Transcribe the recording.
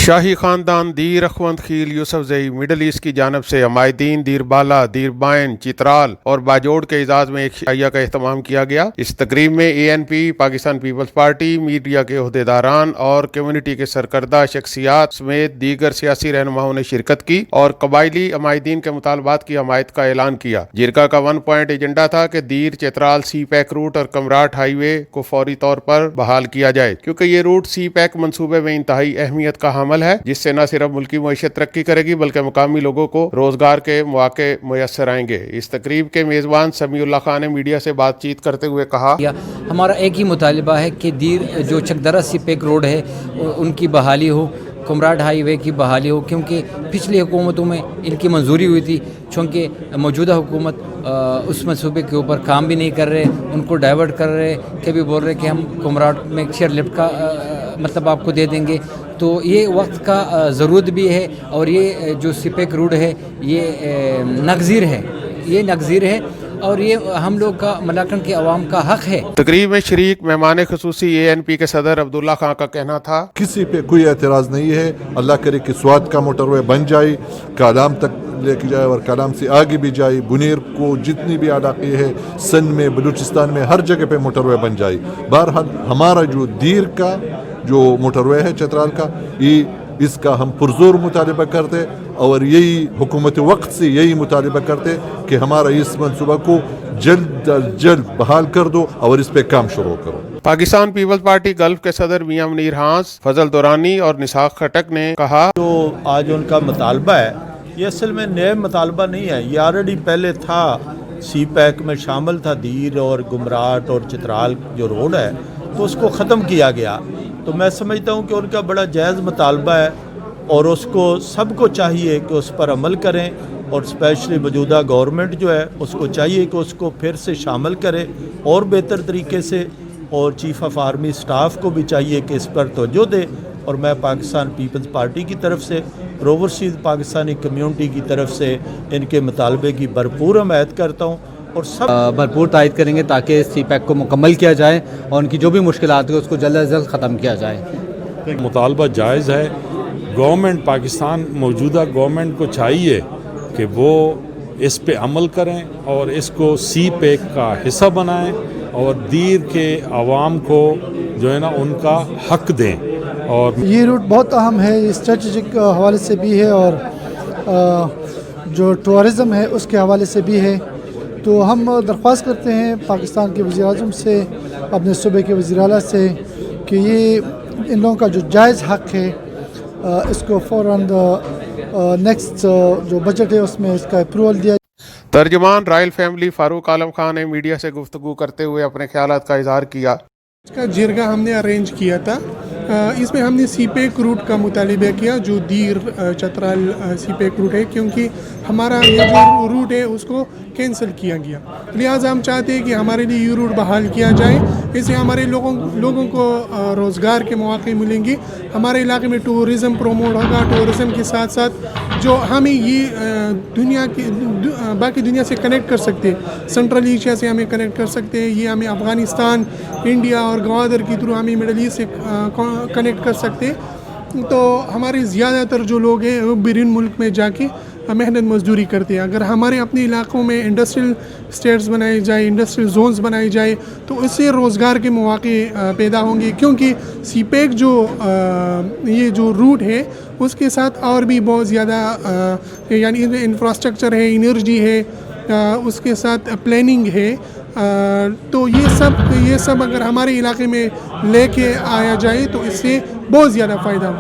شاہی خاندان دیر اخوند خیل یوسف Zai middle asset کی جانب سے عمائدین دیر بالا، دیر بائن، چترال اور باجوڑ کے اعزاز میں ایک شائیہ کا اہتمام کیا گیا۔ اس تقریب میں ANP پاکستان پیپلز پارٹی، میڈیا کے عہدیداران اور کمیونٹی کے سرکردہ شخصیات سمیت دیگر سیاسی رہنماؤں نے شرکت کی اور قبائلی عمائدین کے مطالبات کی حمایت کا اعلان کیا۔ جرگہ کا 1 پوائنٹ ایجنڈا تھا کہ دیر چترال سی پیک روٹ اور کمراٹ ہائی وے کو فوری طور پر بحال کیا جائے، کیونکہ یہ روٹ سی پیک منصوبے میں انتہائی اہمیت کا حامل ہے، جس سے نہ صرف ملکی معیشت ترقی کرے گی بلکہ مقامی لوگوں کو روزگار کے مواقع میسر آئیں گے۔ اس تقریب کے میزبان سمیع اللہ خان نے میڈیا سے بات چیت کرتے ہوئے کہا، ہمارا ایک ہی مطالبہ ہے کہ دیر جو چکدرہ سی پیک روڈ ہے ان کی بحالی ہو، کمراٹ ہائی وے کی بحالی ہو، کیونکہ پچھلی حکومتوں میں ان کی منظوری ہوئی تھی، چونکہ موجودہ حکومت اس منصوبے کے اوپر کام بھی نہیں کر رہے، ان کو ڈائیورٹ کر رہے، کبھی بول رہے کہ ہم کمراٹ میں چیئر لفٹ کا مطلب آپ کو دے دیں گے۔ تو یہ وقت کا ضرورت بھی ہے، اور یہ جو سی پیک روڈ ہے یہ ناگزیر ہے اور یہ ہم لوگ کا ملاکنڈ کے عوام کا حق ہے۔ تقریب میں شریک مہمان خصوصی ANP کے صدر عبداللہ خان کا کہنا تھا، کسی پہ کوئی اعتراض نہیں ہے، اللہ کرے کہ سوات کا موٹر وے بن جائے، کالام تک لے کے جائے اور کالام سے آگے بھی جائے، بنیر کو جتنی بھی علاقے ہے سندھ میں، بلوچستان میں، ہر جگہ پہ موٹر وے بن جائے۔ بہرحال ہمارا جو دیر کا جو موٹر وے ہے چترال کا، اس کا ہم پرزور مطالبہ کرتے اور یہی حکومت وقت سے یہی مطالبہ کرتے کہ ہمارا اس منصوبہ کو جلد از جلد بحال کر دو اور اس پہ کام شروع کرو۔ پاکستان پیپلز پارٹی گلف کے صدر میاں منیر ہانس، فضل دورانی اور نساق خٹک نے کہا، جو آج ان کا مطالبہ ہے یہ اصل میں نئے مطالبہ نہیں ہے، یہ آلریڈی پہلے تھا، سی پیک میں شامل تھا دیر اور گمراٹ اور چترال جو روڈ ہے، تو اس کو ختم کیا گیا۔ تو میں سمجھتا ہوں کہ ان کا بڑا جائز مطالبہ ہے اور اس کو سب کو چاہیے کہ اس پر عمل کریں، اور اسپیشلی موجودہ گورنمنٹ جو ہے اس کو چاہیے کہ اس کو پھر سے شامل کرے اور بہتر طریقے سے، اور چیف آف آرمی سٹاف کو بھی چاہیے کہ اس پر توجہ دے۔ اور میں پاکستان پیپلز پارٹی کی طرف سے اور اوورسیز پاکستانی کمیونٹی کی طرف سے ان کے مطالبے کی بھرپور حمایت کرتا ہوں، اور سب بھرپور تائید کریں گے تاکہ سی پیک کو مکمل کیا جائے اور ان کی جو بھی مشکلات ہیں اس کو جلد از جلد ختم کیا جائے۔ مطالبہ جائز ہے، گورنمنٹ پاکستان موجودہ گورنمنٹ کو چاہیے کہ وہ اس پہ عمل کریں اور اس کو سی پیک کا حصہ بنائیں اور دیر کے عوام کو جو ہے نا ان کا حق دیں۔ اور یہ روٹ بہت اہم ہے، اسٹریٹجک حوالے سے بھی ہے اور جو ٹورزم ہے اس کے حوالے سے بھی ہے۔ تو ہم درخواست کرتے ہیں پاکستان کے وزیر اعظم سے، اپنے صوبے کے وزیر اعلیٰ سے، کہ یہ ان لوگوں کا جو جائز حق ہے اس کو فوراً نیکسٹ جو بجٹ ہے اس میں اس کا اپروول دیا۔ ترجمان رائل فیملی فاروق عالم خان نے میڈیا سے گفتگو کرتے ہوئے اپنے خیالات کا اظہار کیا۔ اس کا جرگہ ہم نے ارینج کیا تھا، اس میں ہم نے سی پیک روٹ کا مطالبہ کیا، جو دیر چترال سی پیک روٹ ہے، کیونکہ ہمارا یہ جو روٹ ہے اس کو کینسل کیا گیا، لہٰذا ہم چاہتے ہیں کہ ہمارے لیے یہ روٹ بحال کیا جائے، اس سے ہمارے لوگوں کو روزگار کے مواقع ملیں گے، ہمارے علاقے میں ٹورزم پروموٹ ہوگا، ٹورزم کے ساتھ ساتھ جو ہمیں یہ دنیا کی باقی دنیا سے کنیکٹ کر سکتے، سنٹرل ایشیا سے ہمیں کنیکٹ کر سکتے ہیں، یہ ہمیں افغانستان، انڈیا اور گوادر کی تھرو ہمیں مڈل ایسٹ سے کنیکٹ کر سکتے۔ تو ہمارے زیادہ تر جو لوگ ہیں وہ بیرون ملک میں جا کے محنت مزدوری کرتے ہیں، اگر ہمارے اپنے علاقوں میں انڈسٹریل اسٹیٹس بنائے جائے، انڈسٹریل زونز بنائے جائے تو اس سے روزگار کے مواقع پیدا ہوں گے، کیونکہ سی پیک جو یہ جو روٹ ہے اس کے ساتھ اور بھی بہت زیادہ یعنی انفراسٹرکچر ہے، انرجی ہے، اس کے ساتھ پلاننگ ہے، تو یہ سب اگر ہمارے علاقے میں لے کے آیا جائے تو اس سے بہت زیادہ فائدہ ہوگا۔